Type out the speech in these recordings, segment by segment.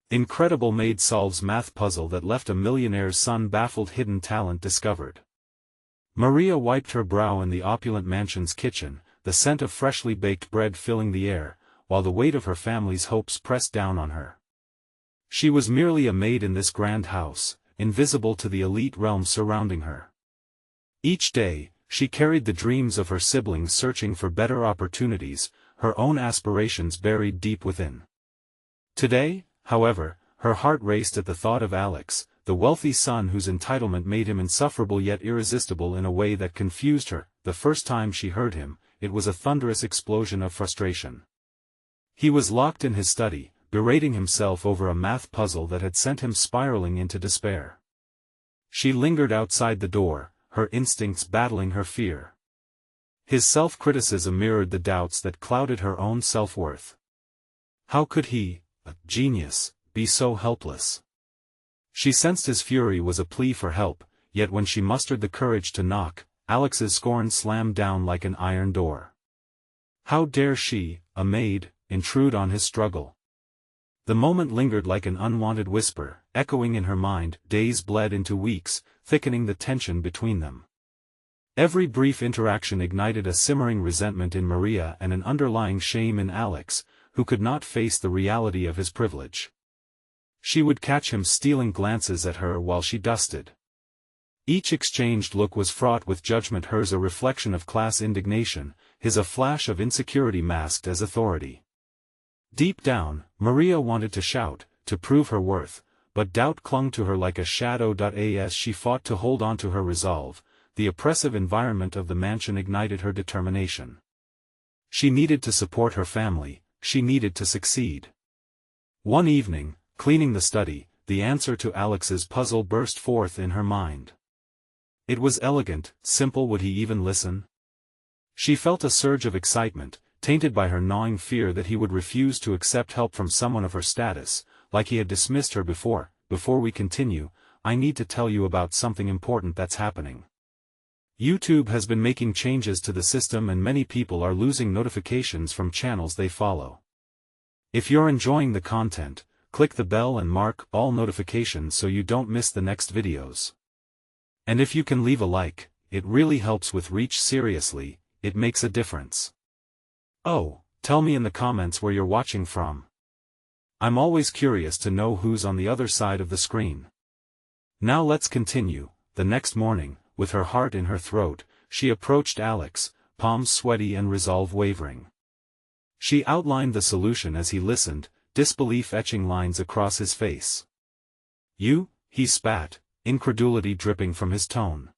Incredible Maid solves math puzzle that left a millionaire's son baffled. Hidden talent discovered. Maria wiped her brow in the opulent mansion's kitchen, the scent of freshly baked bread filling the air, while the weight of her family's hopes pressed down on her. She was merely a maid in this grand house, invisible to the elite realm surrounding her. Each day, she carried the dreams of her siblings searching for better opportunities, her own aspirations buried deep within. Today, however, her heart raced at the thought of Alex, the wealthy son whose entitlement made him insufferable yet irresistible in a way that confused her. The first time she heard him, it was a thunderous explosion of frustration. He was locked in his study, berating himself over a math puzzle that had sent him spiraling into despair. She lingered outside the door, her instincts battling her fear. His self-criticism mirrored the doubts that clouded her own self-worth. How could he, a genius, be so helpless? She sensed his fury was a plea for help, yet when she mustered the courage to knock, Alex's scorn slammed down like an iron door. How dare she, a maid, intrude on his struggle? The moment lingered like an unwanted whisper, echoing in her mind. Days bled into weeks, thickening the tension between them. Every brief interaction ignited a simmering resentment in Maria and an underlying shame in Alex, who could not face the reality of his privilege. She would catch him stealing glances at her while she dusted. Each exchanged look was fraught with judgment, hers a reflection of class indignation, his a flash of insecurity masked as authority. Deep down, Maria wanted to shout, to prove her worth, but doubt clung to her like a shadow. As she fought to hold on to her resolve, the oppressive environment of the mansion ignited her determination. She needed to support her family, she needed to succeed. One evening, cleaning the study, the answer to Alex's puzzle burst forth in her mind. It was elegant, simple. Would he even listen? She felt a surge of excitement, tainted by her gnawing fear that he would refuse to accept help from someone of her status, like he had dismissed her before. Before we continue, I need to tell you about something important that's happening. YouTube has been making changes to the system and many people are losing notifications from channels they follow. If you're enjoying the content, click the bell and mark all notifications so you don't miss the next videos. And if you can leave a like, it really helps with reach. Seriously, it makes a difference. Oh, tell me in the comments where you're watching from. I'm always curious to know who's on the other side of the screen. Now let's continue. The next morning, with her heart in her throat, she approached Alex, palms sweaty and resolve wavering. She outlined the solution as he listened, disbelief etching lines across his face. You, he spat, incredulity dripping from his tone.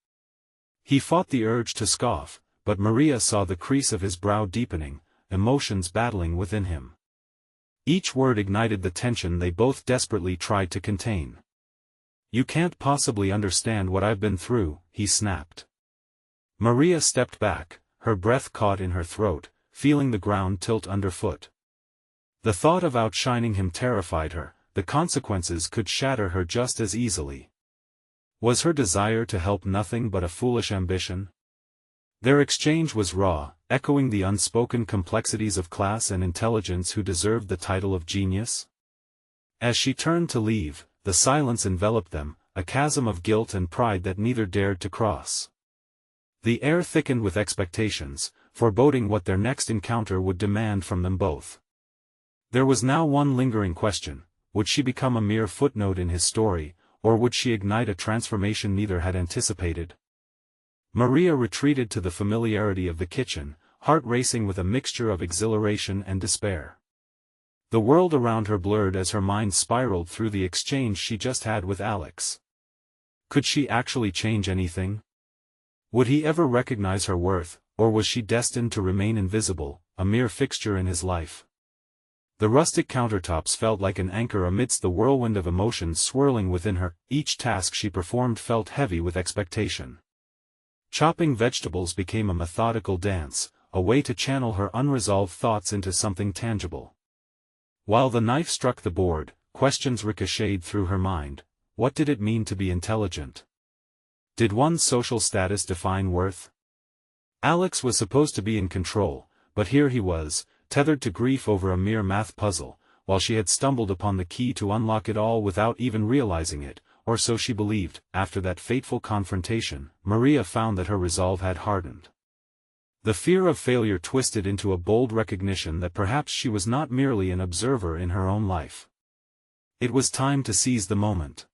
He fought the urge to scoff, but Maria saw the crease of his brow deepening, emotions battling within him. Each word ignited the tension they both desperately tried to contain. You can't possibly understand what I've been through, he snapped. Maria stepped back, her breath caught in her throat, feeling the ground tilt underfoot. The thought of outshining him terrified her, the consequences could shatter her just as easily. Was her desire to help nothing but a foolish ambition? Their exchange was raw, echoing the unspoken complexities of class and intelligence. Who deserved the title of genius? As she turned to leave, the silence enveloped them, a chasm of guilt and pride that neither dared to cross. The air thickened with expectations, foreboding what their next encounter would demand from them both. There was now one lingering question: would she become a mere footnote in his story, or would she ignite a transformation neither had anticipated? Maria retreated to the familiarity of the kitchen, heart racing with a mixture of exhilaration and despair. The world around her blurred as her mind spiraled through the exchange she just had with Alex. Could she actually change anything? Would he ever recognize her worth, or was she destined to remain invisible, a mere fixture in his life? The rustic countertops felt like an anchor amidst the whirlwind of emotions swirling within her. Each task she performed felt heavy with expectation. Chopping vegetables became a methodical dance, a way to channel her unresolved thoughts into something tangible. While the knife struck the board, questions ricocheted through her mind. What did it mean to be intelligent? Did one's social status define worth? Alex was supposed to be in control, but here he was, tethered to grief over a mere math puzzle, while she had stumbled upon the key to unlock it all without even realizing it, or so she believed. After that fateful confrontation, Maria found that her resolve had hardened. The fear of failure twisted into a bold recognition that perhaps she was not merely an observer in her own life. It was time to seize the moment.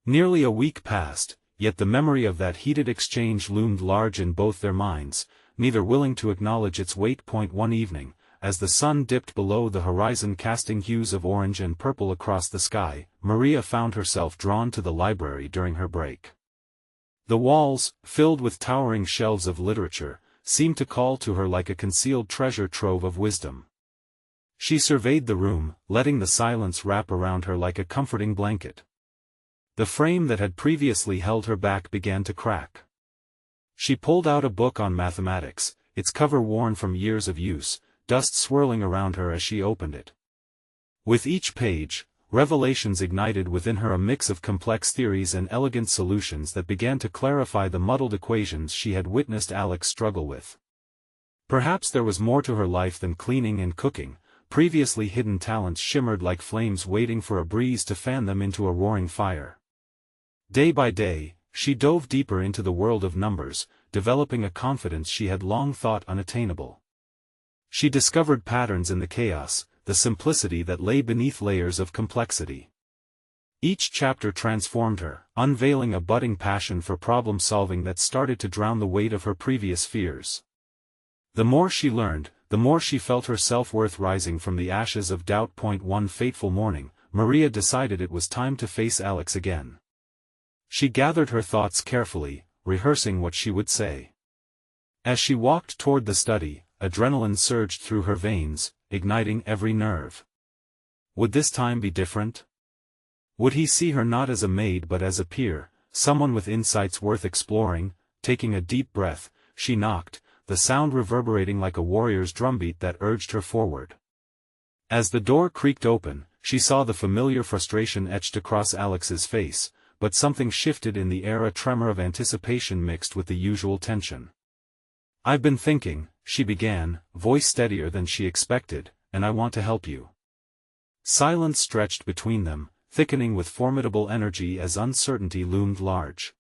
Nearly a week passed, yet the memory of that heated exchange loomed large in both their minds, neither willing to acknowledge its weight. One evening, as the sun dipped below the horizon casting hues of orange and purple across the sky, Maria found herself drawn to the library during her break. The walls, filled with towering shelves of literature, seemed to call to her like a concealed treasure trove of wisdom. She surveyed the room, letting the silence wrap around her like a comforting blanket. The frame that had previously held her back began to crack. She pulled out a book on mathematics, its cover worn from years of use, dust swirling around her as she opened it. With each page, revelations ignited within her, a mix of complex theories and elegant solutions that began to clarify the muddled equations she had witnessed Alex struggle with. Perhaps there was more to her life than cleaning and cooking. Previously hidden talents shimmered like flames waiting for a breeze to fan them into a roaring fire. Day by day, she dove deeper into the world of numbers, developing a confidence she had long thought unattainable. She discovered patterns in the chaos, the simplicity that lay beneath layers of complexity. Each chapter transformed her, unveiling a budding passion for problem-solving that started to drown the weight of her previous fears. The more she learned, the more she felt her self-worth rising from the ashes of doubt. One fateful morning, Maria decided it was time to face Alex again. She gathered her thoughts carefully, rehearsing what she would say. As she walked toward the study, adrenaline surged through her veins, igniting every nerve. Would this time be different? Would he see her not as a maid but as a peer, someone with insights worth exploring? Taking a deep breath, she knocked, the sound reverberating like a warrior's drumbeat that urged her forward. As the door creaked open, she saw the familiar frustration etched across Alex's face, but something shifted in the air, a tremor of anticipation mixed with the usual tension. "I've been thinking," she began, voice steadier than she expected, "and I want to help you." Silence stretched between them, thickening with formidable energy as uncertainty loomed large.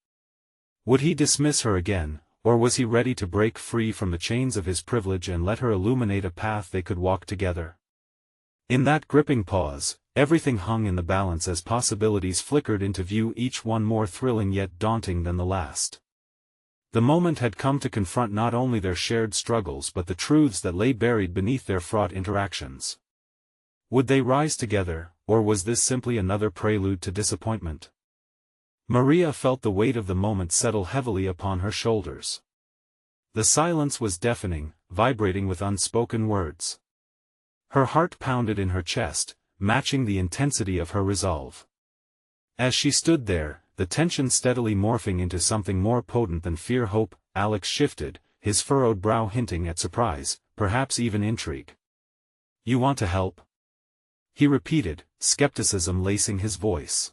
Would he dismiss her again, or was he ready to break free from the chains of his privilege and let her illuminate a path they could walk together? In that gripping pause, everything hung in the balance as possibilities flickered into view, each one more thrilling yet daunting than the last. The moment had come to confront not only their shared struggles but the truths that lay buried beneath their fraught interactions. Would they rise together, or was this simply another prelude to disappointment? Maria felt the weight of the moment settle heavily upon her shoulders. The silence was deafening, vibrating with unspoken words. Her heart pounded in her chest, matching the intensity of her resolve. As she stood there, the tension steadily morphing into something more potent than fear. Alex shifted, his furrowed brow hinting at surprise, perhaps even intrigue. "You want to help?" he repeated, skepticism lacing his voice.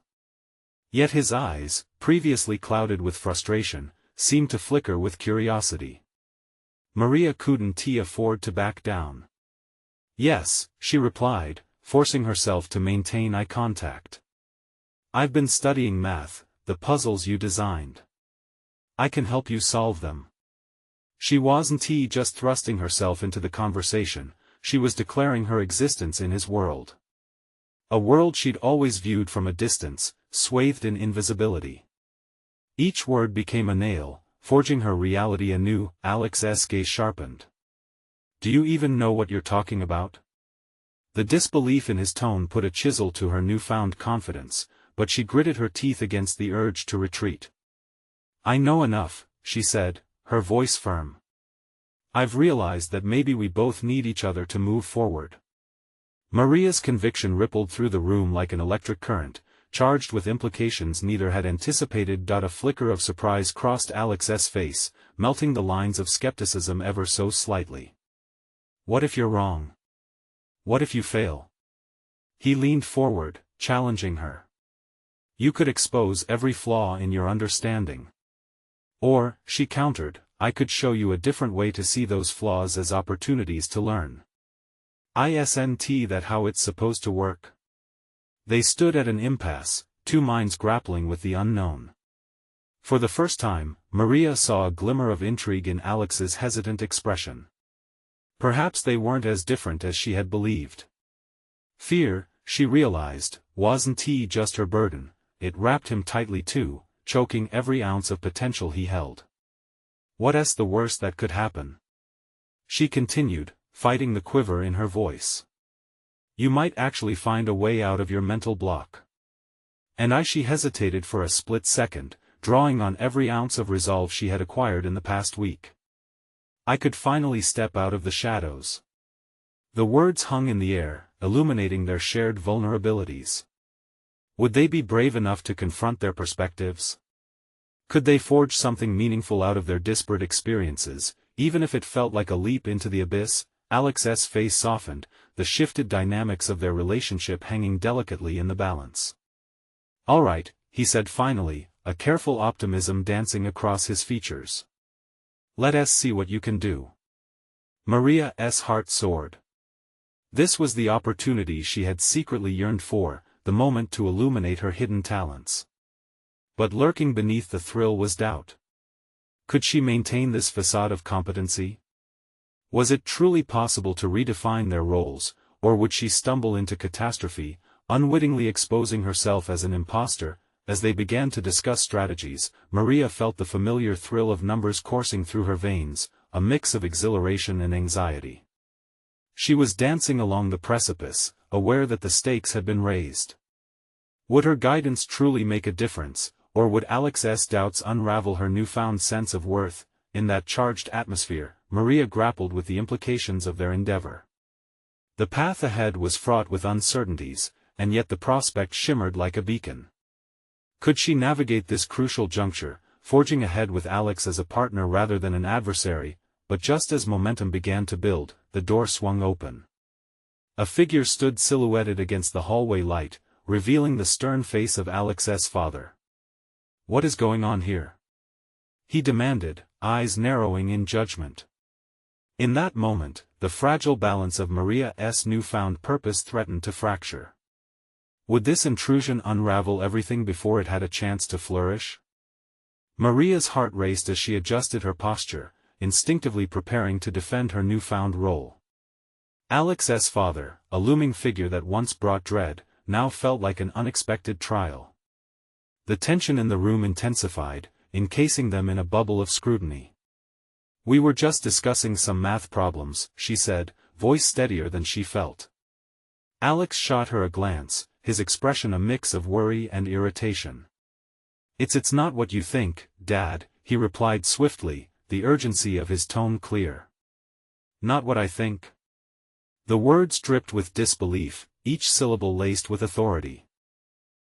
Yet his eyes, previously clouded with frustration, seemed to flicker with curiosity. Maria couldn't afford to back down. "Yes," she replied, forcing herself to maintain eye contact. "I've been studying math, the puzzles you designed. I can help you solve them." She wasn't just thrusting herself into the conversation, she was declaring her existence in his world. A world she'd always viewed from a distance, swathed in invisibility. Each word became a nail, forging her reality anew. Alex's gaze sharpened. "Do you even know what you're talking about?" The disbelief in his tone put a chisel to her newfound confidence, but she gritted her teeth against the urge to retreat. "I know enough," she said, her voice firm. "I've realized that maybe we both need each other to move forward." Maria's conviction rippled through the room like an electric current, charged with implications neither had anticipated. A flicker of surprise crossed Alex's face, melting the lines of skepticism ever so slightly. "What if you're wrong? What if you fail?" He leaned forward, challenging her. "You could expose every flaw in your understanding. Or," she countered, "I could show you a different way to see those flaws as opportunities to learn." Isn't that how it's supposed to work? They stood at an impasse, two minds grappling with the unknown. For the first time, Maria saw a glimmer of intrigue in Alex's hesitant expression. Perhaps they weren't as different as she had believed. Fear, she realized, wasn't just her burden, it wrapped him tightly too, choking every ounce of potential he held. What's the worst that could happen? She continued, fighting the quiver in her voice. You might actually find a way out of your mental block. And she hesitated for a split second, drawing on every ounce of resolve she had acquired in the past week. I could finally step out of the shadows. The words hung in the air, illuminating their shared vulnerabilities. Would they be brave enough to confront their perspectives? Could they forge something meaningful out of their disparate experiences, even if it felt like a leap into the abyss? Alex's face softened, the shifted dynamics of their relationship hanging delicately in the balance. All right, he said finally, a careful optimism dancing across his features. Let us see what you can do. Maria's heart soared. This was the opportunity she had secretly yearned for, the moment to illuminate her hidden talents. But lurking beneath the thrill was doubt. Could she maintain this facade of competency? Was it truly possible to redefine their roles, or would she stumble into catastrophe, unwittingly exposing herself as an imposter? As they began to discuss strategies, Maria felt the familiar thrill of numbers coursing through her veins, a mix of exhilaration and anxiety. She was dancing along the precipice, aware that the stakes had been raised. Would her guidance truly make a difference, or would Alex's doubts unravel her newfound sense of worth? In that charged atmosphere, Maria grappled with the implications of their endeavor. The path ahead was fraught with uncertainties, and yet the prospect shimmered like a beacon. Could she navigate this crucial juncture, forging ahead with Alex as a partner rather than an adversary? But just as momentum began to build, the door swung open. A figure stood silhouetted against the hallway light, revealing the stern face of Alex's father. What is going on here? He demanded, eyes narrowing in judgment. In that moment, the fragile balance of Maria's newfound purpose threatened to fracture. Would this intrusion unravel everything before it had a chance to flourish? Maria's heart raced as she adjusted her posture, instinctively preparing to defend her newfound role. Alex's father, a looming figure that once brought dread, now felt like an unexpected trial. The tension in the room intensified, encasing them in a bubble of scrutiny. We were just discussing some math problems, she said, voice steadier than she felt. Alex shot her a glance, his expression a mix of worry and irritation. It's not what you think, Dad, he replied swiftly, the urgency of his tone clear. Not what I think. The words dripped with disbelief, each syllable laced with authority.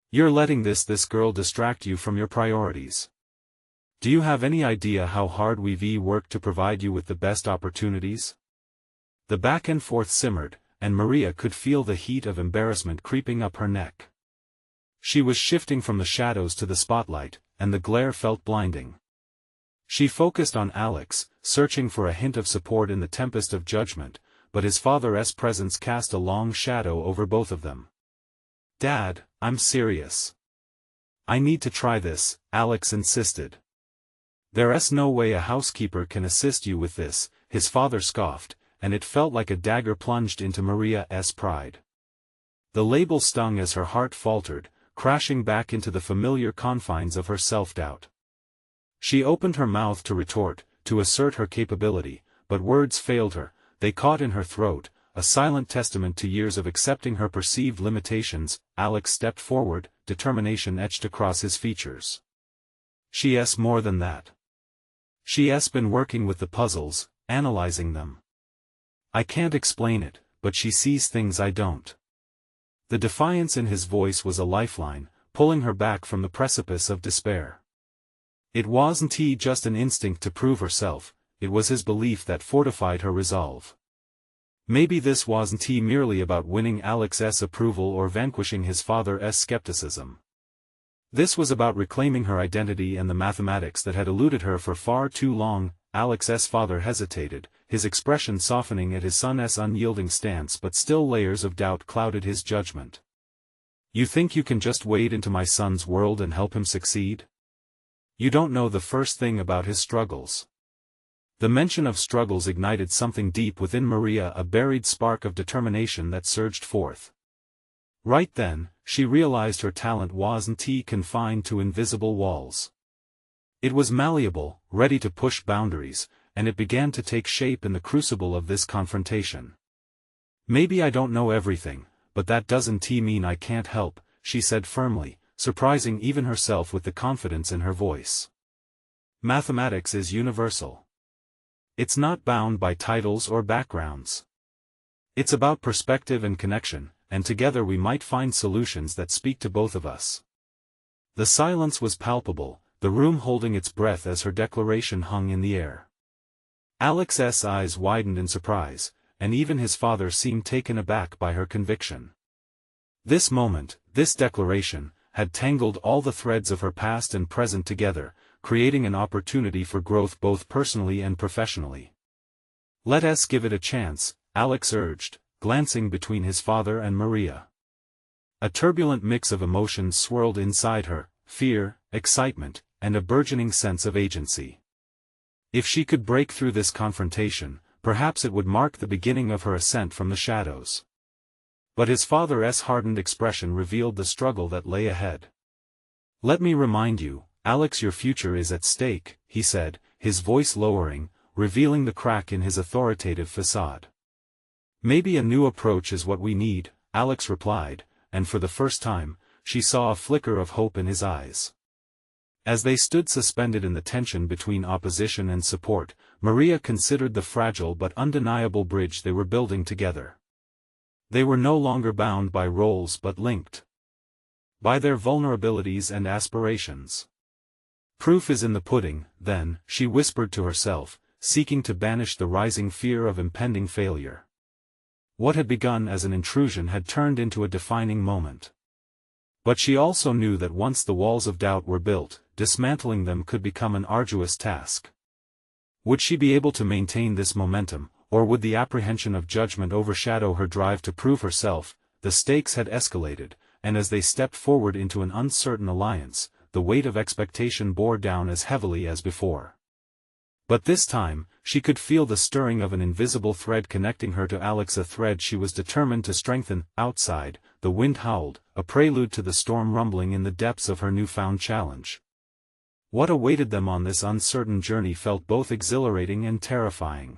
You're letting this girl distract you from your priorities. Do you have any idea how hard we've worked to provide you with the best opportunities? The back and forth simmered, and Maria could feel the heat of embarrassment creeping up her neck. She was shifting from the shadows to the spotlight, and the glare felt blinding. She focused on Alex, searching for a hint of support in the tempest of judgment, but his father's presence cast a long shadow over both of them. Dad, I'm serious. I need to try this, Alex insisted. There's no way a housekeeper can assist you with this, his father scoffed, and it felt like a dagger plunged into Maria's pride. The label stung as her heart faltered, crashing back into the familiar confines of her self-doubt. She opened her mouth to retort, to assert her capability, but words failed her, they caught in her throat, a silent testament to years of accepting her perceived limitations. Alex stepped forward, determination etched across his features. She's more than that. She's been working with the puzzles, analyzing them. I can't explain it, but she sees things I don't. The defiance in his voice was a lifeline, pulling her back from the precipice of despair. It wasn't just an instinct to prove herself, it was his belief that fortified her resolve. Maybe this wasn't merely about winning Alex's approval or vanquishing his father's skepticism. This was about reclaiming her identity and the mathematics that had eluded her for far too long. Alex's father hesitated, his expression softening at his son's unyielding stance, but still layers of doubt clouded his judgment. "You think you can just wade into my son's world and help him succeed? You don't know the first thing about his struggles." The mention of struggles ignited something deep within Maria, a buried spark of determination that surged forth. Right then, she realized her talent wasn't confined to invisible walls. It was malleable, ready to push boundaries, and it began to take shape in the crucible of this confrontation. "Maybe I don't know everything, but that doesn't mean I can't help," she said firmly, surprising even herself with the confidence in her voice. "Mathematics is universal. It's not bound by titles or backgrounds. It's about perspective and connection, and together we might find solutions that speak to both of us." The silence was palpable, the room holding its breath as her declaration hung in the air. Alex's eyes widened in surprise, and even his father seemed taken aback by her conviction. This moment, this declaration, had tangled all the threads of her past and present together, creating an opportunity for growth both personally and professionally. "Let us give it a chance," Alex urged, glancing between his father and Maria. A turbulent mix of emotions swirled inside her, fear, excitement, and a burgeoning sense of agency. If she could break through this confrontation, perhaps it would mark the beginning of her ascent from the shadows. But his father's hardened expression revealed the struggle that lay ahead. "Let me remind you, Alex, your future is at stake," he said, his voice lowering, revealing the crack in his authoritative facade. "Maybe a new approach is what we need," Alex replied, and for the first time, she saw a flicker of hope in his eyes. As they stood suspended in the tension between opposition and support, Maria considered the fragile but undeniable bridge they were building together. They were no longer bound by roles but linked by their vulnerabilities and aspirations. "Proof is in the pudding," then, she whispered to herself, seeking to banish the rising fear of impending failure. What had begun as an intrusion had turned into a defining moment. But she also knew that once the walls of doubt were built, dismantling them could become an arduous task. Would she be able to maintain this momentum, or would the apprehension of judgment overshadow her drive to prove herself? The stakes had escalated, and as they stepped forward into an uncertain alliance, the weight of expectation bore down as heavily as before. But this time, she could feel the stirring of an invisible thread connecting her to Alex, a thread she was determined to strengthen. Outside, the wind howled, a prelude to the storm rumbling in the depths of her newfound challenge. What awaited them on this uncertain journey felt both exhilarating and terrifying.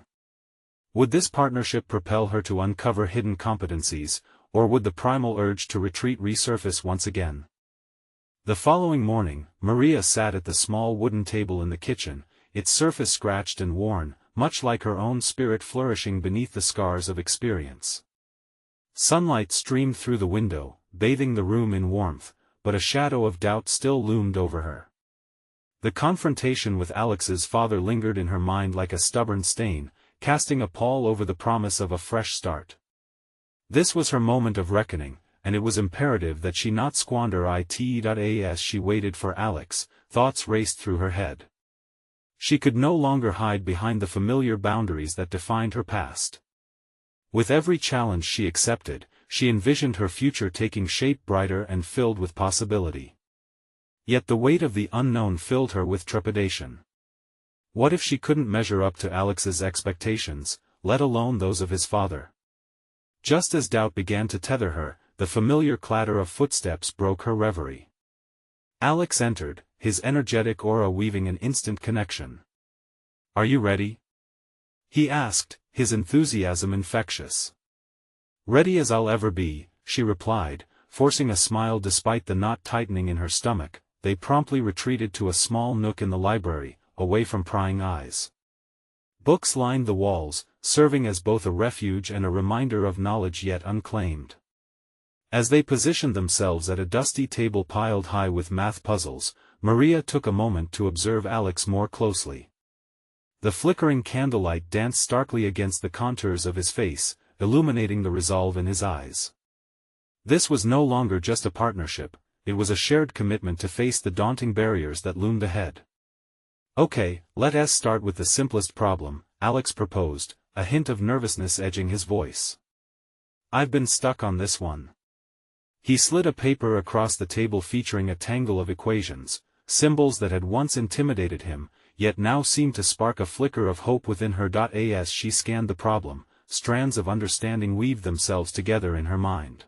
Would this partnership propel her to uncover hidden competencies, or would the primal urge to retreat resurface once again? The following morning, Maria sat at the small wooden table in the kitchen, its surface scratched and worn, much like her own spirit flourishing beneath the scars of experience. Sunlight streamed through the window, bathing the room in warmth, but a shadow of doubt still loomed over her. The confrontation with Alex's father lingered in her mind like a stubborn stain, casting a pall over the promise of a fresh start. This was her moment of reckoning, and it was imperative that she not squander it. As she waited for Alex, thoughts raced through her head. She could no longer hide behind the familiar boundaries that defined her past. With every challenge she accepted, she envisioned her future taking shape, brighter and filled with possibility. Yet the weight of the unknown filled her with trepidation. What if she couldn't measure up to Alex's expectations, let alone those of his father? Just as doubt began to tether her, the familiar clatter of footsteps broke her reverie. Alex entered, his energetic aura weaving an instant connection. "Are you ready?" he asked, his enthusiasm infectious. "Ready as I'll ever be," she replied, forcing a smile despite the knot tightening in her stomach. They promptly retreated to a small nook in the library, away from prying eyes. Books lined the walls, serving as both a refuge and a reminder of knowledge yet unclaimed. As they positioned themselves at a dusty table piled high with math puzzles, Maria took a moment to observe Alex more closely. The flickering candlelight danced starkly against the contours of his face, illuminating the resolve in his eyes. This was no longer just a partnership, it was a shared commitment to face the daunting barriers that loomed ahead. Okay, let us start with the simplest problem, Alex proposed, a hint of nervousness edging his voice. I've been stuck on this one. He slid a paper across the table featuring a tangle of equations, symbols that had once intimidated him, yet now seemed to spark a flicker of hope within her. As she scanned the problem, strands of understanding weaved themselves together in her mind.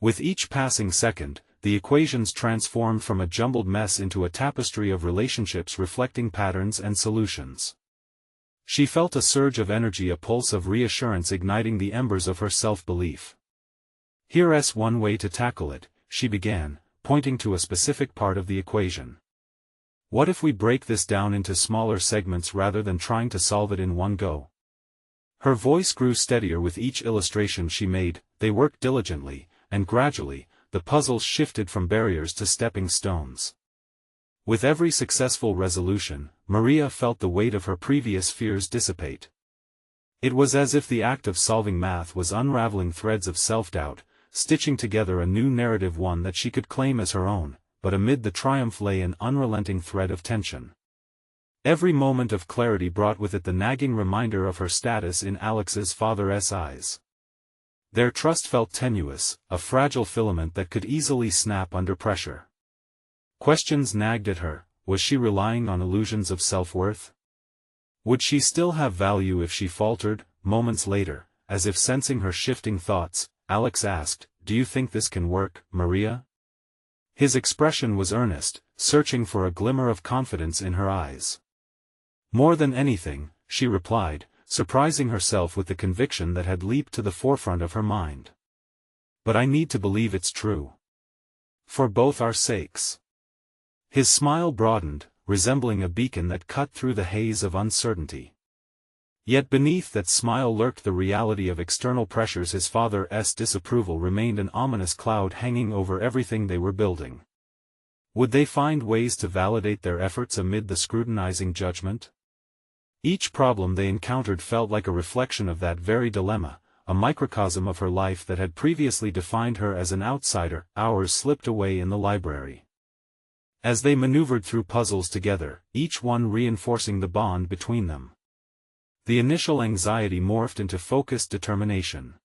With each passing second, the equations transformed from a jumbled mess into a tapestry of relationships reflecting patterns and solutions. She felt a surge of energy, a pulse of reassurance igniting the embers of her self-belief. Here's one way to tackle it, she began, pointing to a specific part of the equation. What if we break this down into smaller segments rather than trying to solve it in one go? Her voice grew steadier with each illustration she made. They worked diligently, and gradually, the puzzles shifted from barriers to stepping stones. With every successful resolution, Maria felt the weight of her previous fears dissipate. It was as if the act of solving math was unraveling threads of self-doubt, stitching together a new narrative, one that she could claim as her own, but amid the triumph lay an unrelenting thread of tension. Every moment of clarity brought with it the nagging reminder of her status in Alex's father's eyes. Their trust felt tenuous, a fragile filament that could easily snap under pressure. Questions nagged at her. Was she relying on illusions of self-worth? Would she still have value if she faltered? Moments later, as if sensing her shifting thoughts, Alex asked, "Do you think this can work, Maria?" His expression was earnest, searching for a glimmer of confidence in her eyes. "More than anything," she replied, surprising herself with the conviction that had leaped to the forefront of her mind. "But I need to believe it's true. For both our sakes." His smile broadened, resembling a beacon that cut through the haze of uncertainty. Yet beneath that smile lurked the reality of external pressures. His father's disapproval remained an ominous cloud hanging over everything they were building. Would they find ways to validate their efforts amid the scrutinizing judgment? Each problem they encountered felt like a reflection of that very dilemma, a microcosm of her life that had previously defined her as an outsider. Hours slipped away in the library. As they maneuvered through puzzles together, each one reinforcing the bond between them, the initial anxiety morphed into focused determination.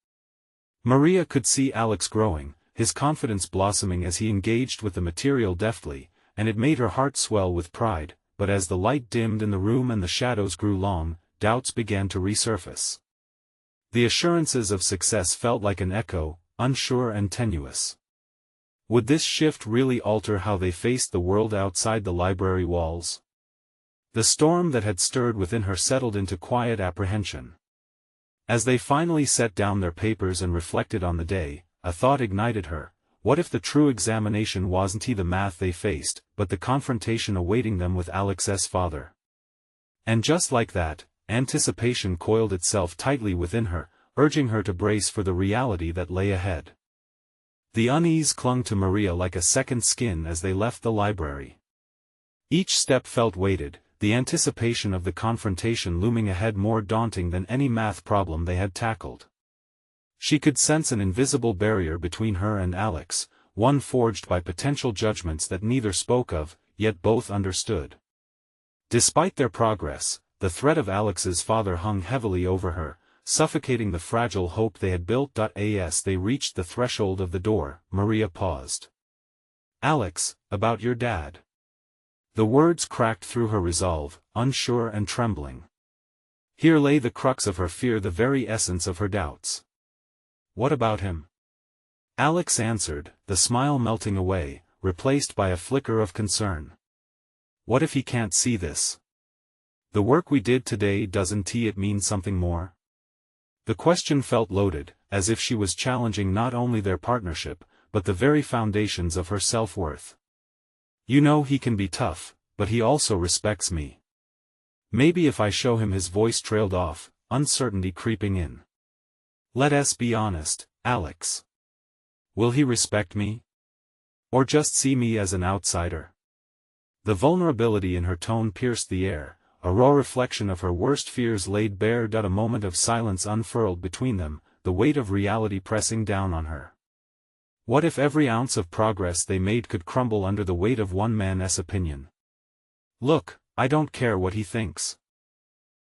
Maria could see Alex growing, his confidence blossoming as he engaged with the material deftly, and it made her heart swell with pride. But as the light dimmed in the room and the shadows grew long, doubts began to resurface. The assurances of success felt like an echo, unsure and tenuous. Would this shift really alter how they faced the world outside the library walls? The storm that had stirred within her settled into quiet apprehension. As they finally set down their papers and reflected on the day, a thought ignited her. What if the true examination wasn't the math they faced, but the confrontation awaiting them with Alex's father? And just like that, anticipation coiled itself tightly within her, urging her to brace for the reality that lay ahead. The unease clung to Maria like a second skin as they left the library. Each step felt weighted, the anticipation of the confrontation looming ahead more daunting than any math problem they had tackled. She could sense an invisible barrier between her and Alex, one forged by potential judgments that neither spoke of, yet both understood. Despite their progress, the threat of Alex's father hung heavily over her, suffocating the fragile hope they had built. As they reached the threshold of the door, Maria paused. "Alex, about your dad." The words cracked through her resolve, unsure and trembling. Here lay the crux of her fear, the very essence of her doubts. "What about him?" Alex answered, the smile melting away, replaced by a flicker of concern. "What if he can't see this? The work we did today, doesn't it mean something more?" The question felt loaded, as if she was challenging not only their partnership, but the very foundations of her self-worth. "You know he can be tough, but he also respects me. Maybe if I show him." His voice trailed off, uncertainty creeping in. "Let us be honest, Alex. Will he respect me? Or just see me as an outsider?" The vulnerability in her tone pierced the air, a raw reflection of her worst fears laid bare. A moment of silence unfurled between them, the weight of reality pressing down on her. What if every ounce of progress they made could crumble under the weight of one man's opinion? "Look," I don't care what he thinks.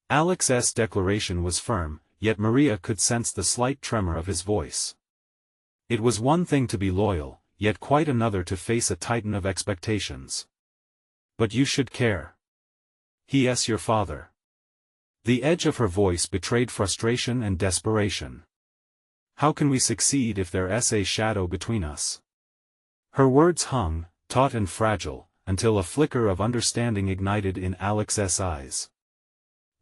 Alex's declaration was firm, yet Maria could sense the slight tremor of his voice. It was one thing to be loyal, yet quite another to face a titan of expectations. But you should care. He's your father. The edge of her voice betrayed frustration and desperation. How can we succeed if there's a shadow between us? Her words hung, taut and fragile, until a flicker of understanding ignited in Alex's eyes.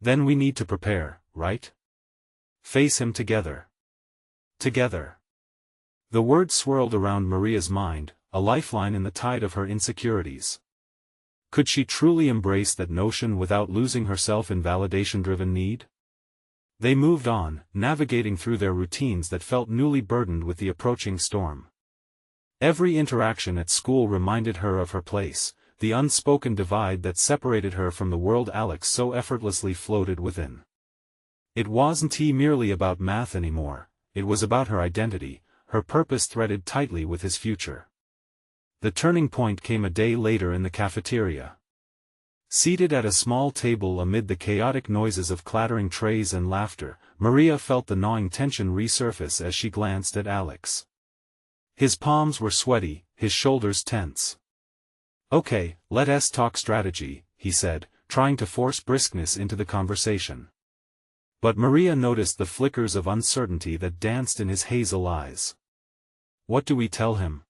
Then we need to prepare, right? Face him together. Together. The words swirled around Maria's mind, a lifeline in the tide of her insecurities. Could she truly embrace that notion without losing herself in validation-driven need? They moved on, navigating through their routines that felt newly burdened with the approaching storm. Every interaction at school reminded her of her place, the unspoken divide that separated her from the world Alex so effortlessly floated within. It wasn't merely about math anymore, it was about her identity, her purpose threaded tightly with his future. The turning point came a day later in the cafeteria. Seated at a small table amid the chaotic noises of clattering trays and laughter, Maria felt the gnawing tension resurface as she glanced at Alex. His palms were sweaty, his shoulders tense. "Okay, let's talk strategy," he said, trying to force briskness into the conversation. But Maria noticed the flickers of uncertainty that danced in his hazel eyes. "What do we tell him?"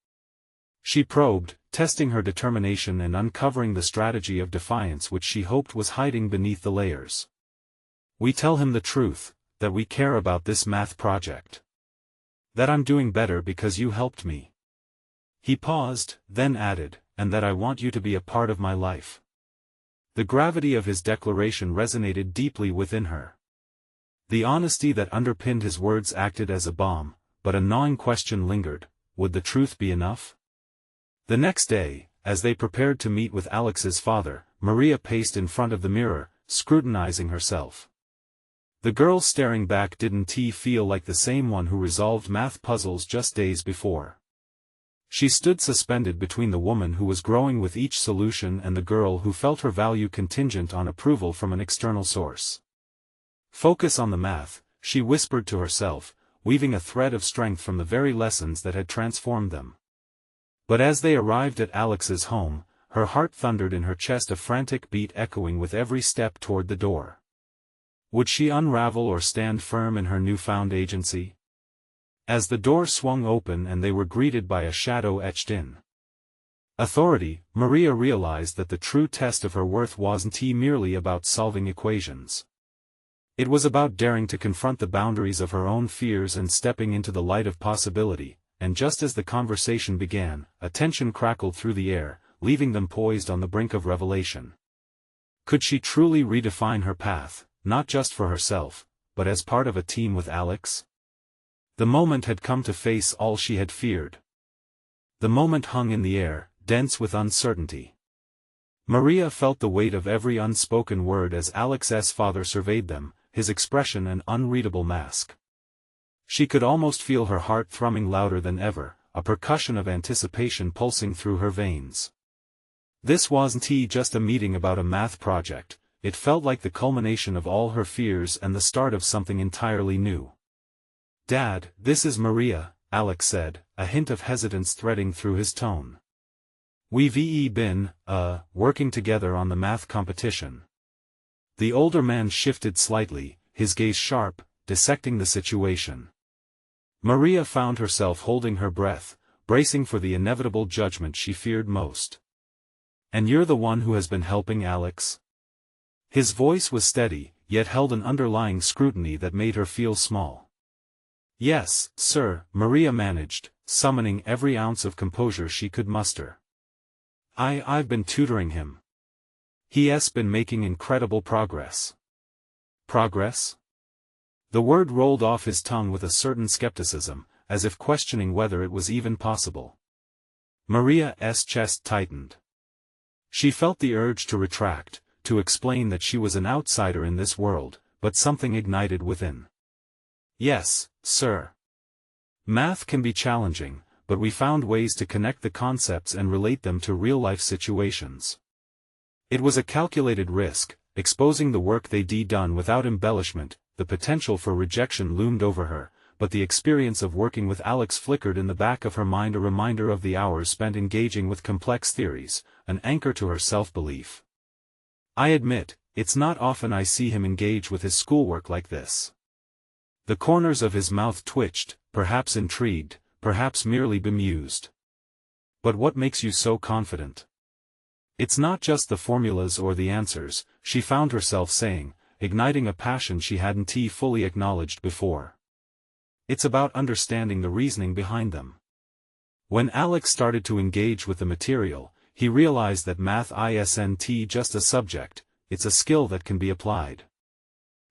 She probed, testing her determination and uncovering the strategy of defiance which she hoped was hiding beneath the layers. "We tell him the truth, that we care about this math project. That I'm doing better because you helped me." He paused, then added, "And that I want you to be a part of my life." The gravity of his declaration resonated deeply within her. The honesty that underpinned his words acted as a balm, but a gnawing question lingered: would the truth be enough? The next day, as they prepared to meet with Alex's father, Maria paced in front of the mirror, scrutinizing herself. The girl staring back didn't feel like the same one who resolved math puzzles just days before. She stood suspended between the woman who was growing with each solution and the girl who felt her value contingent on approval from an external source. "Focus on the math," she whispered to herself, weaving a thread of strength from the very lessons that had transformed them. But as they arrived at Alex's home, her heart thundered in her chest, a frantic beat echoing with every step toward the door. Would she unravel or stand firm in her newfound agency? As the door swung open and they were greeted by a shadow etched in authority, Maria realized that the true test of her worth wasn't merely about solving equations. It was about daring to confront the boundaries of her own fears and stepping into the light of possibility. And just as the conversation began, a tension crackled through the air, leaving them poised on the brink of revelation. Could she truly redefine her path, not just for herself, but as part of a team with Alex? The moment had come to face all she had feared. The moment hung in the air, dense with uncertainty. Maria felt the weight of every unspoken word as Alex's father surveyed them, his expression an unreadable mask. She could almost feel her heart thrumming louder than ever, a percussion of anticipation pulsing through her veins. This wasn't just a meeting about a math project, it felt like the culmination of all her fears and the start of something entirely new. "Dad, this is Maria," Alex said, a hint of hesitance threading through his tone. "We've been, working together on the math competition." The older man shifted slightly, his gaze sharp, dissecting the situation. Maria found herself holding her breath, bracing for the inevitable judgment she feared most. "And you're the one who has been helping Alex?" His voice was steady, yet held an underlying scrutiny that made her feel small. "Yes, sir," Maria managed, summoning every ounce of composure she could muster. I've been tutoring him. He's been making incredible progress." "Progress?" The word rolled off his tongue with a certain skepticism, as if questioning whether it was even possible. Maria's chest tightened. She felt the urge to retract, to explain that she was an outsider in this world, but something ignited within. "Yes, sir. Math can be challenging, but we found ways to connect the concepts and relate them to real-life situations. It was a calculated risk, exposing the work they'd done without embellishment. The potential for rejection loomed over her, but the experience of working with Alex flickered in the back of her mind, a reminder of the hours spent engaging with complex theories, an anchor to her self-belief. I admit, it's not often I see him engage with his schoolwork like this. The corners of his mouth twitched, perhaps intrigued, perhaps merely bemused. But what makes you so confident? It's not just the formulas or the answers, she found herself saying, igniting a passion she hadn't fully acknowledged before. It's about understanding the reasoning behind them. When Alex started to engage with the material, he realized that math isn't just a subject, it's a skill that can be applied.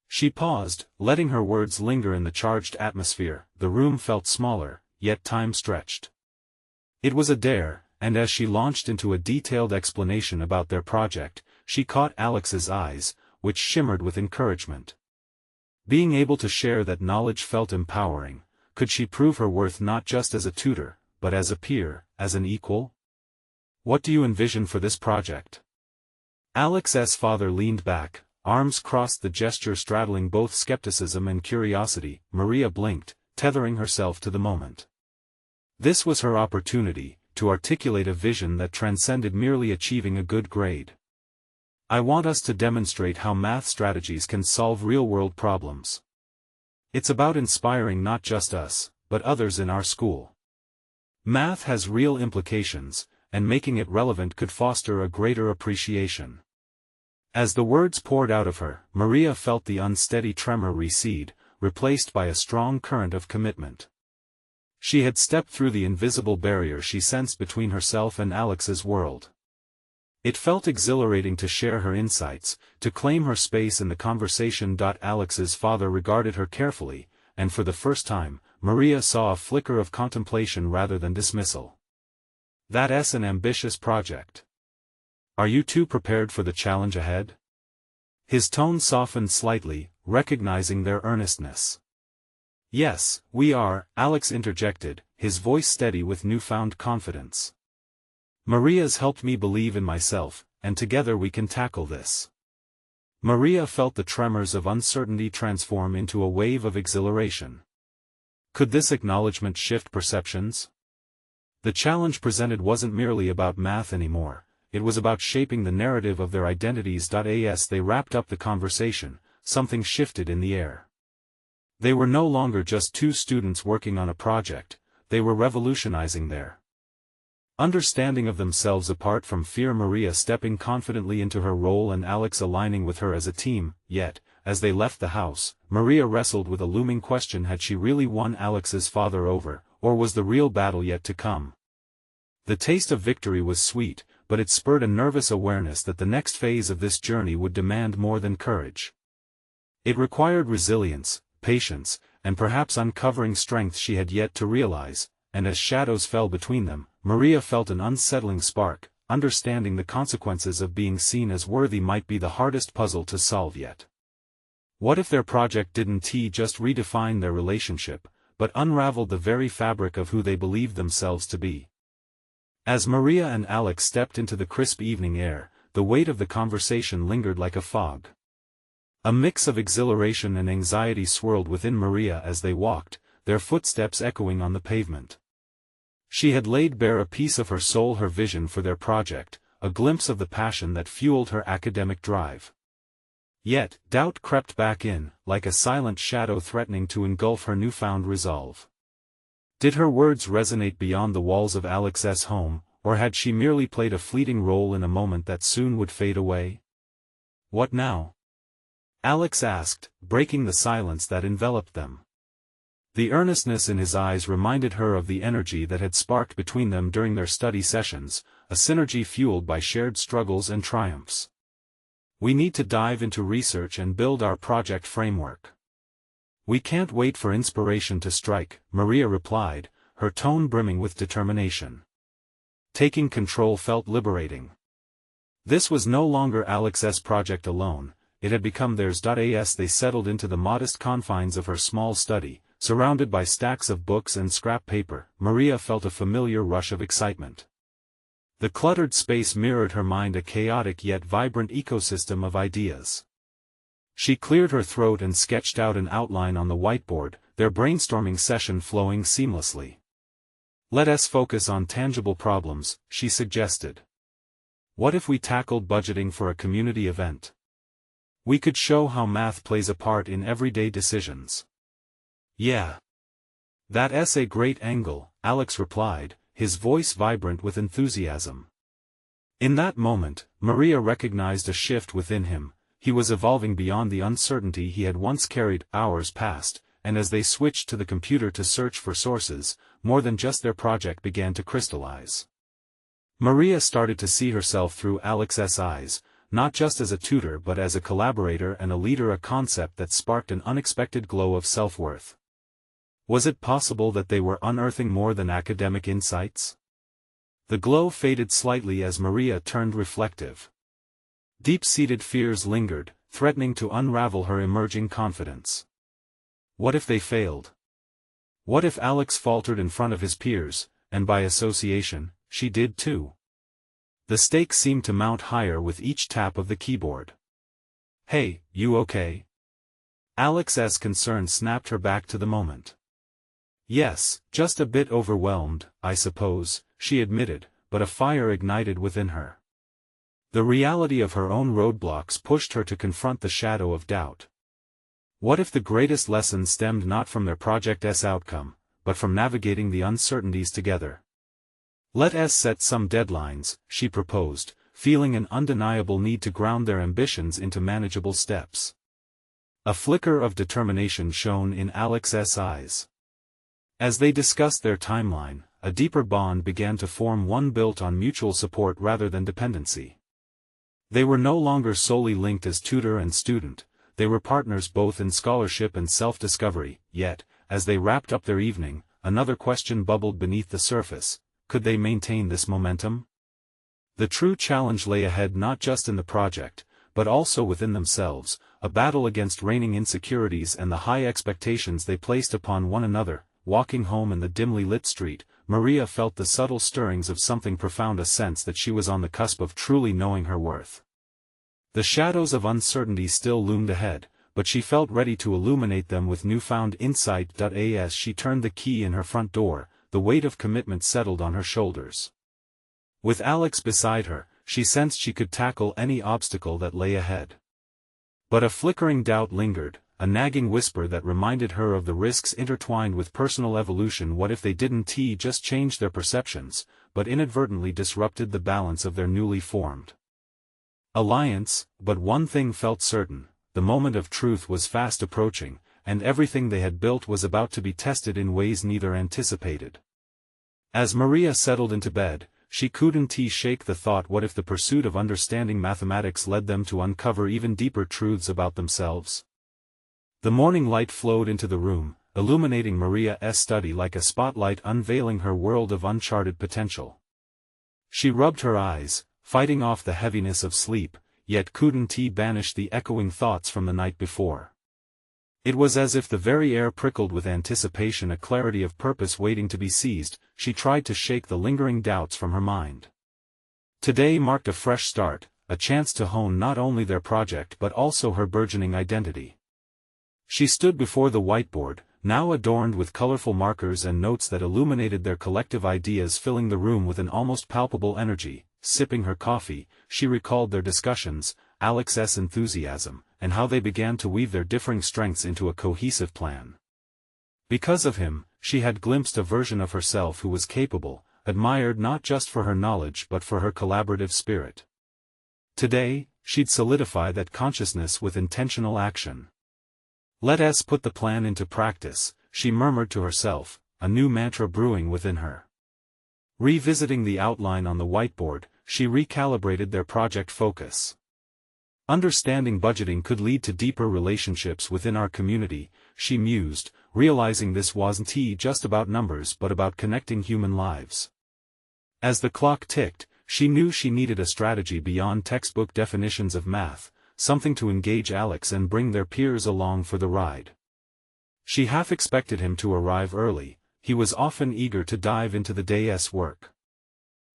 She paused, letting her words linger in the charged atmosphere. The room felt smaller, yet time stretched. It was a dare, and as she launched into a detailed explanation about their project, she caught Alex's eyes, which shimmered with encouragement. Being able to share that knowledge felt empowering. Could she prove her worth not just as a tutor, but as a peer, as an equal? What do you envision for this project? Alex's father leaned back, arms crossed, the gesture straddling both skepticism and curiosity. Maria blinked, tethering herself to the moment. This was her opportunity, to articulate a vision that transcended merely achieving a good grade. I want us to demonstrate how math strategies can solve real-world problems. It's about inspiring not just us, but others in our school. Math has real implications, and making it relevant could foster a greater appreciation. As the words poured out of her, Maria felt the unsteady tremor recede, replaced by a strong current of commitment. She had stepped through the invisible barrier she sensed between herself and Alex's world. It felt exhilarating to share her insights, to claim her space in the conversation. Alex's father regarded her carefully, and for the first time, Maria saw a flicker of contemplation rather than dismissal. That's an ambitious project. Are you two prepared for the challenge ahead? His tone softened slightly, recognizing their earnestness. Yes, we are, Alex interjected, his voice steady with newfound confidence. Maria's helped me believe in myself, and together we can tackle this. Maria felt the tremors of uncertainty transform into a wave of exhilaration. Could this acknowledgement shift perceptions? The challenge presented wasn't merely about math anymore, it was about shaping the narrative of their identities. As they wrapped up the conversation, something shifted in the air. They were no longer just two students working on a project, they were revolutionizing their understanding of themselves. Apart from fear, Maria stepping confidently into her role and Alex aligning with her as a team. Yet, as they left the house, Maria wrestled with a looming question: had she really won Alex's father over, or was the real battle yet to come? The taste of victory was sweet, but it spurred a nervous awareness that the next phase of this journey would demand more than courage. It required resilience, patience, and perhaps uncovering strength she had yet to realize. And as shadows fell between them, Maria felt an unsettling spark. Understanding the consequences of being seen as worthy might be the hardest puzzle to solve yet. What if their project didn't just redefine their relationship, but unraveled the very fabric of who they believed themselves to be? As Maria and Alex stepped into the crisp evening air, the weight of the conversation lingered like a fog. A mix of exhilaration and anxiety swirled within Maria as they walked, their footsteps echoing on the pavement. She had laid bare a piece of her soul, her vision for their project, a glimpse of the passion that fueled her academic drive. Yet, doubt crept back in, like a silent shadow threatening to engulf her newfound resolve. Did her words resonate beyond the walls of Alex's home, or had she merely played a fleeting role in a moment that soon would fade away? What now? Alex asked, breaking the silence that enveloped them. The earnestness in his eyes reminded her of the energy that had sparked between them during their study sessions, a synergy fueled by shared struggles and triumphs. We need to dive into research and build our project framework. We can't wait for inspiration to strike, Maria replied, her tone brimming with determination. Taking control felt liberating. This was no longer Alex's project alone, it had become theirs. As they settled into the modest confines of her small study, surrounded by stacks of books and scrap paper, Maria felt a familiar rush of excitement. The cluttered space mirrored her mind, a chaotic yet vibrant ecosystem of ideas. She cleared her throat and sketched out an outline on the whiteboard, their brainstorming session flowing seamlessly. "Let us focus on tangible problems," she suggested. "What if we tackled budgeting for a community event? We could show how math plays a part in everyday decisions." "Yeah. That's a great angle," Alex replied, his voice vibrant with enthusiasm. In that moment, Maria recognized a shift within him. He was evolving beyond the uncertainty he had once carried. Hours passed, and as they switched to the computer to search for sources, more than just their project began to crystallize. Maria started to see herself through Alex's eyes, not just as a tutor but as a collaborator and a leader, a concept that sparked an unexpected glow of self-worth. Was it possible that they were unearthing more than academic insights? The glow faded slightly as Maria turned reflective. Deep-seated fears lingered, threatening to unravel her emerging confidence. What if they failed? What if Alex faltered in front of his peers, and by association, she did too? The stakes seemed to mount higher with each tap of the keyboard. "Hey, you okay?" Alex's concern snapped her back to the moment. "Yes, just a bit overwhelmed, I suppose," she admitted, but a fire ignited within her. The reality of her own roadblocks pushed her to confront the shadow of doubt. What if the greatest lesson stemmed not from their project's outcome, but from navigating the uncertainties together? "Let us set some deadlines," she proposed, feeling an undeniable need to ground their ambitions into manageable steps. A flicker of determination shone in Alex's eyes. As they discussed their timeline, a deeper bond began to form, one built on mutual support rather than dependency. They were no longer solely linked as tutor and student, they were partners both in scholarship and self-discovery. Yet, as they wrapped up their evening, another question bubbled beneath the surface: could they maintain this momentum? The true challenge lay ahead, not just in the project, but also within themselves, a battle against reigning insecurities and the high expectations they placed upon one another. Walking home in the dimly lit street, Maria felt the subtle stirrings of something profound, a sense that she was on the cusp of truly knowing her worth. The shadows of uncertainty still loomed ahead, but she felt ready to illuminate them with newfound insight. As she turned the key in her front door, the weight of commitment settled on her shoulders. With Alex beside her, she sensed she could tackle any obstacle that lay ahead. But a flickering doubt lingered, a nagging whisper that reminded her of the risks intertwined with personal evolution. What if they didn't just change their perceptions, but inadvertently disrupted the balance of their newly formed alliance? But one thing felt certain: the moment of truth was fast approaching, and everything they had built was about to be tested in ways neither anticipated. As Maria settled into bed, she couldn't shake the thought: what if the pursuit of understanding mathematics led them to uncover even deeper truths about themselves? The morning light flowed into the room, illuminating Maria's study like a spotlight, unveiling her world of uncharted potential. She rubbed her eyes, fighting off the heaviness of sleep, yet couldn't banish the echoing thoughts from the night before. It was as if the very air prickled with anticipation, a clarity of purpose waiting to be seized. She tried to shake the lingering doubts from her mind. Today marked a fresh start, a chance to hone not only their project but also her burgeoning identity. She stood before the whiteboard, now adorned with colorful markers and notes that illuminated their collective ideas, filling the room with an almost palpable energy. Sipping her coffee, she recalled their discussions, Alex's enthusiasm, and how they began to weave their differing strengths into a cohesive plan. Because of him, she had glimpsed a version of herself who was capable, admired not just for her knowledge but for her collaborative spirit. Today, she'd solidify that consciousness with intentional action. "Let us put the plan into practice," she murmured to herself, a new mantra brewing within her. Revisiting the outline on the whiteboard, she recalibrated their project focus. "Understanding budgeting could lead to deeper relationships within our community," she mused, realizing this wasn't just about numbers but about connecting human lives. As the clock ticked, she knew she needed a strategy beyond textbook definitions of math, something to engage Alex and bring their peers along for the ride. She half expected him to arrive early. He was often eager to dive into the day's work.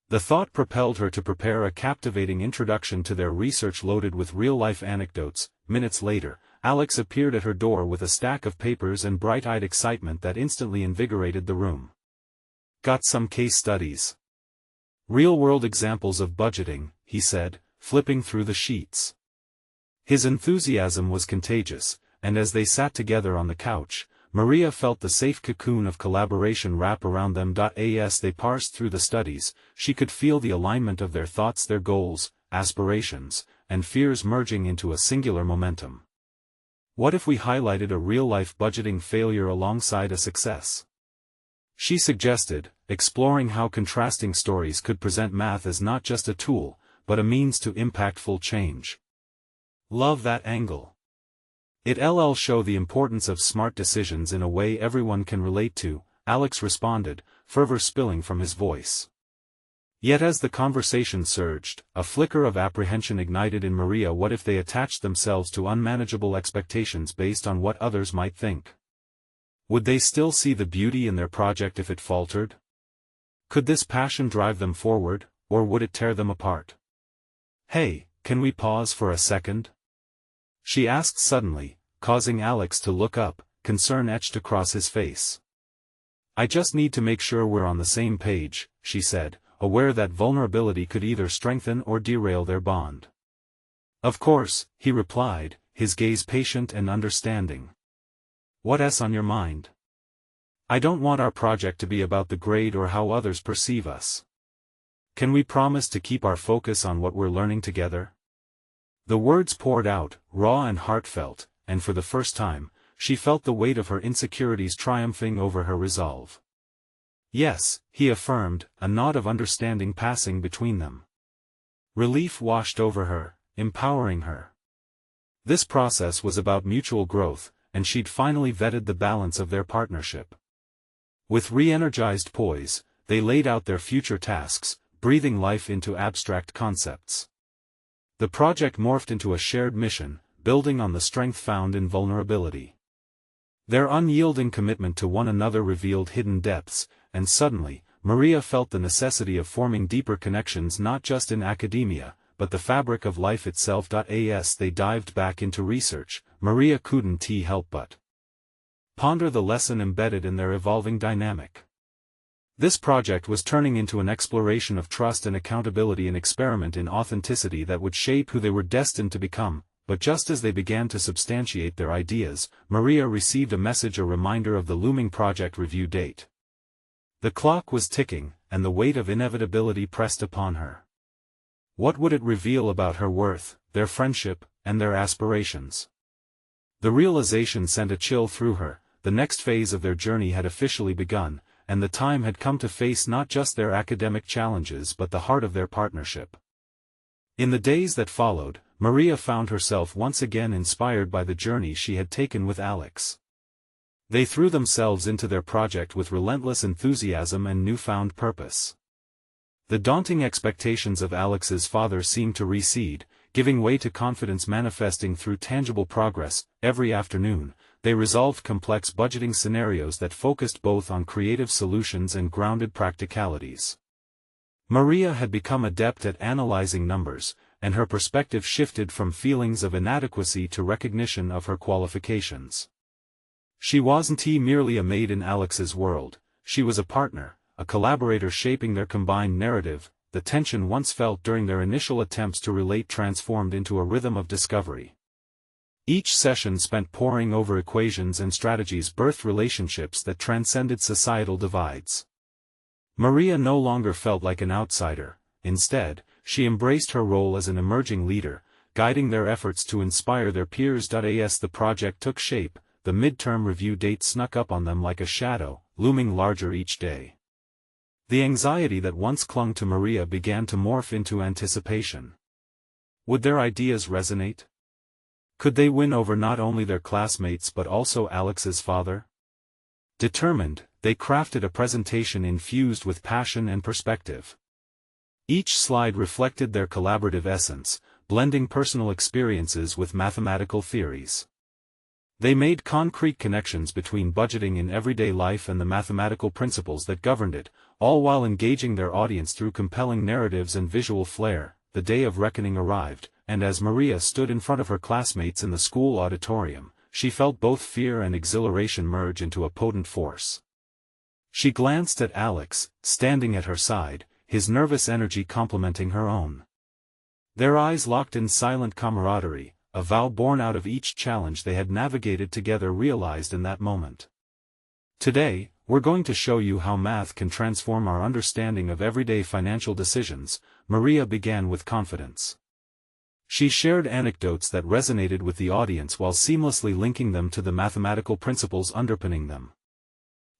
The thought propelled her to prepare a captivating introduction to their research loaded with real-life anecdotes. Minutes later, Alex appeared at her door with a stack of papers and bright-eyed excitement that instantly invigorated the room. "Got some case studies. Real-world examples of budgeting," he said, flipping through the sheets. His enthusiasm was contagious, and as they sat together on the couch, Maria felt the safe cocoon of collaboration wrap around them. As they parsed through the studies, she could feel the alignment of their thoughts, their goals, aspirations, and fears merging into a singular momentum. "What if we highlighted a real-life budgeting failure alongside a success?" she suggested, exploring how contrasting stories could present math as not just a tool, but a means to impactful change. "Love that angle. It'll show the importance of smart decisions in a way everyone can relate to," Alex responded, fervor spilling from his voice. Yet as the conversation surged, a flicker of apprehension ignited in Maria. What if they attached themselves to unmanageable expectations based on what others might think? Would they still see the beauty in their project if it faltered? Could this passion drive them forward, or would it tear them apart? "Hey, can we pause for a second?" she asked suddenly, causing Alex to look up, concern etched across his face. "I just need to make sure we're on the same page," she said, aware that vulnerability could either strengthen or derail their bond. "Of course," he replied, his gaze patient and understanding. "What's on your mind? I don't want our project to be about the grade or how others perceive us. Can we promise to keep our focus on what we're learning together?" The words poured out, raw and heartfelt, and for the first time, she felt the weight of her insecurities triumphing over her resolve. "Yes," he affirmed, a nod of understanding passing between them. Relief washed over her, empowering her. This process was about mutual growth, and she'd finally vetted the balance of their partnership. With re-energized poise, they laid out their future tasks, breathing life into abstract concepts. The project morphed into a shared mission, building on the strength found in vulnerability. Their unyielding commitment to one another revealed hidden depths, and suddenly, Maria felt the necessity of forming deeper connections not just in academia, but the fabric of life itself. As they dived back into research, Maria couldn't help but ponder the lesson embedded in their evolving dynamic. This project was turning into an exploration of trust and accountability, an experiment in authenticity that would shape who they were destined to become. But just as they began to substantiate their ideas, Maria received a message, a reminder of the looming project review date. The clock was ticking, and the weight of inevitability pressed upon her. What would it reveal about her worth, their friendship, and their aspirations? The realization sent a chill through her. The next phase of their journey had officially begun, and the time had come to face not just their academic challenges but the heart of their partnership. In the days that followed, Maria found herself once again inspired by the journey she had taken with Alex. They threw themselves into their project with relentless enthusiasm and newfound purpose. The daunting expectations of Alex's father seemed to recede, giving way to confidence manifesting through tangible progress. Every afternoon, they resolved complex budgeting scenarios that focused both on creative solutions and grounded practicalities. Maria had become adept at analyzing numbers, and her perspective shifted from feelings of inadequacy to recognition of her qualifications. She wasn't merely a maid in Alex's world, she was a partner, a collaborator shaping their combined narrative. The tension once felt during their initial attempts to relate transformed into a rhythm of discovery. Each session spent poring over equations and strategies birthed relationships that transcended societal divides. Maria no longer felt like an outsider. Instead, she embraced her role as an emerging leader, guiding their efforts to inspire their peers. As the project took shape, the midterm review date snuck up on them like a shadow, looming larger each day. The anxiety that once clung to Maria began to morph into anticipation. Would their ideas resonate? Could they win over not only their classmates but also Alex's father? Determined, they crafted a presentation infused with passion and perspective. Each slide reflected their collaborative essence, blending personal experiences with mathematical theories. They made concrete connections between budgeting in everyday life and the mathematical principles that governed it, all while engaging their audience through compelling narratives and visual flair. The day of reckoning arrived, and as Maria stood in front of her classmates in the school auditorium, she felt both fear and exhilaration merge into a potent force. She glanced at Alex, standing at her side, his nervous energy complementing her own. Their eyes locked in silent camaraderie, a vow born out of each challenge they had navigated together realized in that moment. Today, we're going to show you how math can transform our understanding of everyday financial decisions, Maria began with confidence. She shared anecdotes that resonated with the audience while seamlessly linking them to the mathematical principles underpinning them.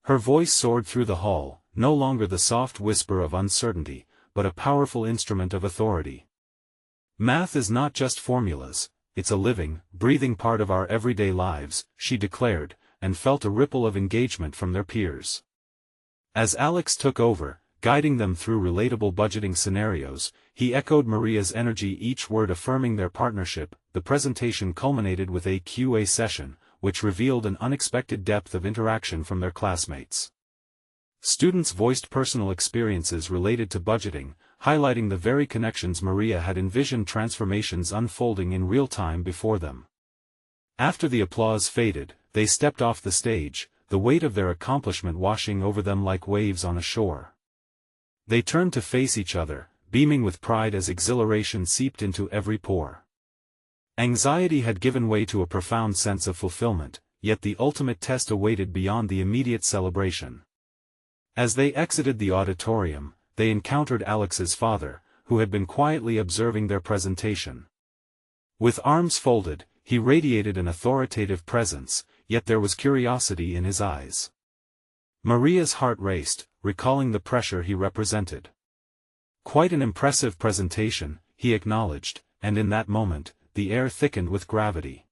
Her voice soared through the hall, no longer the soft whisper of uncertainty, but a powerful instrument of authority. Math is not just formulas, it's a living, breathing part of our everyday lives, she declared, and felt a ripple of engagement from their peers. As Alex took over, guiding them through relatable budgeting scenarios, he echoed Maria's energy, each word affirming their partnership. The presentation culminated with a Q&A session, which revealed an unexpected depth of interaction from their classmates. Students voiced personal experiences related to budgeting, highlighting the very connections Maria had envisioned transformations unfolding in real time before them. After the applause faded, they stepped off the stage, the weight of their accomplishment washing over them like waves on a shore. They turned to face each other, beaming with pride as exhilaration seeped into every pore. Anxiety had given way to a profound sense of fulfillment, yet the ultimate test awaited beyond the immediate celebration. As they exited the auditorium, they encountered Alex's father, who had been quietly observing their presentation. With arms folded, he radiated an authoritative presence, yet there was curiosity in his eyes. Maria's heart raced, recalling the pressure he represented. Quite an impressive presentation, he acknowledged, and in that moment, the air thickened with gravity.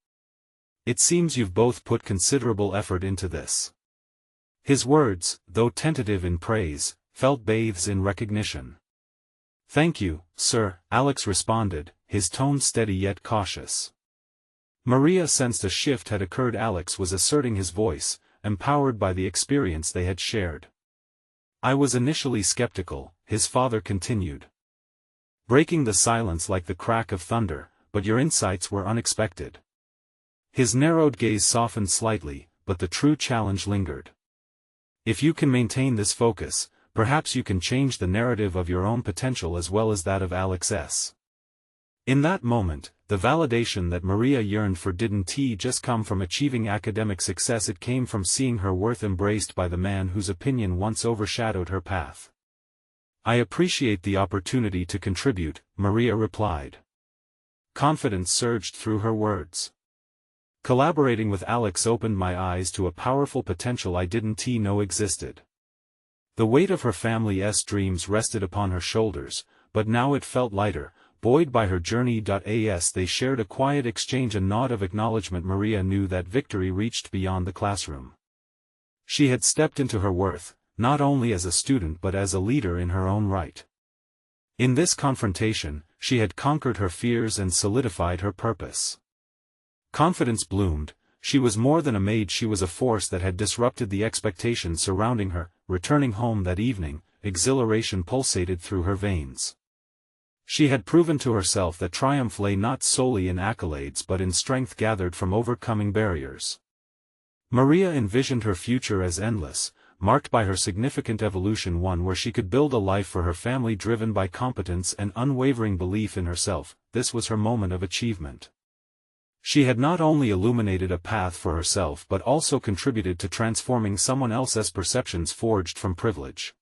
It seems you've both put considerable effort into this. His words, though tentative in praise, felt bathes in recognition. Thank you, sir, Alex responded, his tone steady yet cautious. Maria sensed a shift had occurred. Alex was asserting his voice, empowered by the experience they had shared. I was initially skeptical, his father continued, breaking the silence like the crack of thunder, but your insights were unexpected. His narrowed gaze softened slightly, but the true challenge lingered. If you can maintain this focus, perhaps you can change the narrative of your own potential as well as that of Alex's. In that moment, the validation that Maria yearned for didn't just come from achieving academic success, it came from seeing her worth embraced by the man whose opinion once overshadowed her path. I appreciate the opportunity to contribute, Maria replied. Confidence surged through her words. Collaborating with Alex opened my eyes to a powerful potential I didn't know existed. The weight of her family's dreams rested upon her shoulders, but now it felt lighter, buoyed by her journey. As they shared a quiet exchange, a nod of acknowledgement, Maria knew that victory reached beyond the classroom. She had stepped into her worth, not only as a student but as a leader in her own right. In this confrontation, she had conquered her fears and solidified her purpose. Confidence bloomed. She was more than a maid, she was a force that had disrupted the expectations surrounding her. Returning home that evening, exhilaration pulsated through her veins. She had proven to herself that triumph lay not solely in accolades but in strength gathered from overcoming barriers. Maria envisioned her future as endless, marked by her significant evolution, one where she could build a life for her family driven by competence and unwavering belief in herself. This was her moment of achievement. She had not only illuminated a path for herself but also contributed to transforming someone else's perceptions forged from privilege.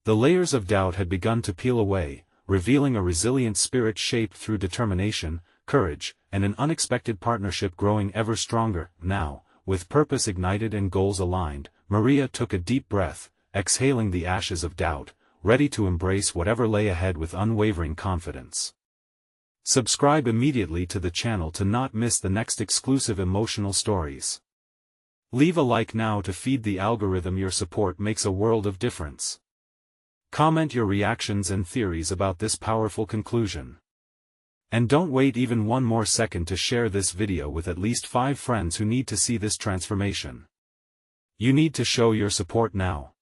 The layers of doubt had begun to peel away, revealing a resilient spirit shaped through determination, courage, and an unexpected partnership growing ever stronger. Now, with purpose ignited and goals aligned, Maria took a deep breath, exhaling the ashes of doubt, ready to embrace whatever lay ahead with unwavering confidence. Subscribe immediately to the channel to not miss the next exclusive emotional stories. Leave a like now to feed the algorithm. Your support makes a world of difference. Comment your reactions and theories about this powerful conclusion. And don't wait even one more second to share this video with at least 5 friends who need to see this transformation. You need to show your support now.